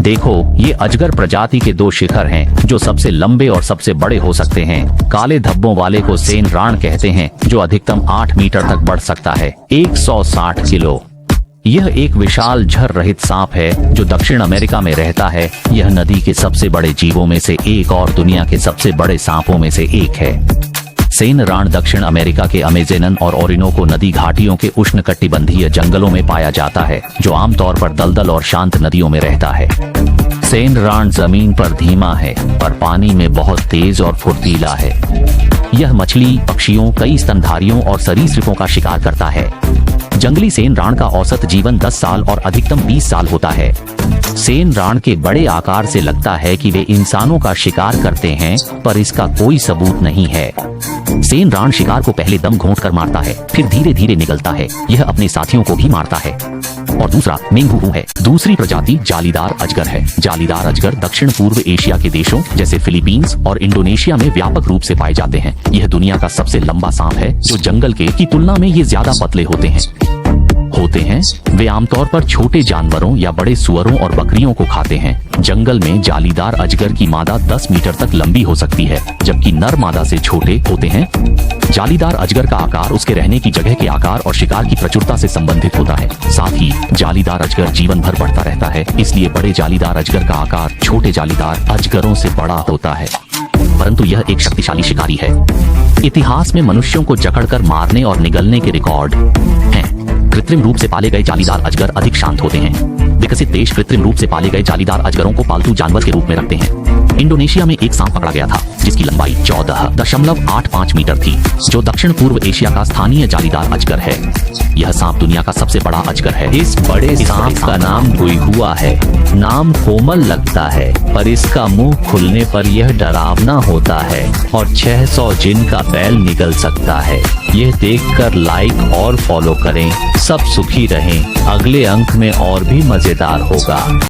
देखो, ये अजगर प्रजाति के दो शिखर हैं जो सबसे लंबे और सबसे बड़े हो सकते हैं। काले धब्बों वाले को सेन राण कहते हैं, जो अधिकतम 8 मीटर तक बढ़ सकता है, 160 किलो। यह एक विशाल झर रहित सांप है जो दक्षिण अमेरिका में रहता है। यह नदी के सबसे बड़े जीवों में से एक और दुनिया के सबसे बड़े सांपों में से एक है। सेन राण दक्षिण अमेरिका के अमेज़न और ओरिनोको नदी घाटियों के उष्णकटिबंधीय जंगलों में पाया जाता है, जो आमतौर पर दलदल और शांत नदियों में रहता है। सेन राण जमीन पर धीमा है, पर पानी में बहुत तेज और फुर्तीला है। यह मछली, पक्षियों, कई स्तनधारियों और सरीसृपों का शिकार करता है। जंगली सेन राण का औसत जीवन 10 साल और अधिकतम 20 साल होता है। सेन राण के बड़े आकार से लगता है कि वे इंसानों का शिकार करते हैं, पर इसका कोई सबूत नहीं है। सेन राण शिकार को पहले दम घोंट कर मारता है, फिर धीरे धीरे निगलता है। यह अपने साथियों को भी मारता है। और दूसरा मेंगुहू है। दूसरी प्रजाति जालीदार अजगर है। जालीदार अजगर दक्षिण पूर्व एशिया के देशों जैसे फिलीपींस और इंडोनेशिया में व्यापक रूप से पाए जाते हैं। यह दुनिया का सबसे लंबा सांप है, जो जंगल के की तुलना में ये ज्यादा पतले होते हैं। वे आमतौर पर छोटे जानवरों या बड़े सुअरों और बकरियों को खाते हैं। जंगल में जालीदार अजगर की मादा 10 मीटर तक लंबी हो सकती है, जबकि नर मादा से छोटे होते हैं। जालीदार अजगर का आकार उसके रहने की जगह के आकार और शिकार की प्रचुरता से संबंधित होता है। साथ ही जालीदार अजगर जीवन भर बढ़ता रहता है, इसलिए बड़े जालीदार अजगर का आकार छोटे जालीदार अजगरों से बड़ा होता है। परंतु यह एक शक्तिशाली शिकारी है। इतिहास में मनुष्यों को जकड़कर मारने और निगलने के रिकॉर्ड हैं। कृत्रिम रूप से पाले गए जालीदार अजगर अधिक शांत होते हैं। विकसित देश कृत्रिम रूप से पाले गए जालीदार अजगरों को पालतू जानवर के रूप में रखते हैं। इंडोनेशिया में एक सांप पकड़ा गया था, जिसकी लंबाई 14.85 मीटर थी, जो दक्षिण पूर्व एशिया का स्थानीय जालीदार अजगर है। यह सांप दुनिया का सबसे बड़ा अजगर है। इस बड़े सांप का नाम गुइहुआ है। नाम कोमल लगता है, पर इसका मुंह खुलने पर यह डरावना होता है और 600 जिन का बैल निकल सकता है। यह देखकर लाइक और फॉलो करें। सब सुखी रहें। अगले अंक में और भी मजेदार होगा।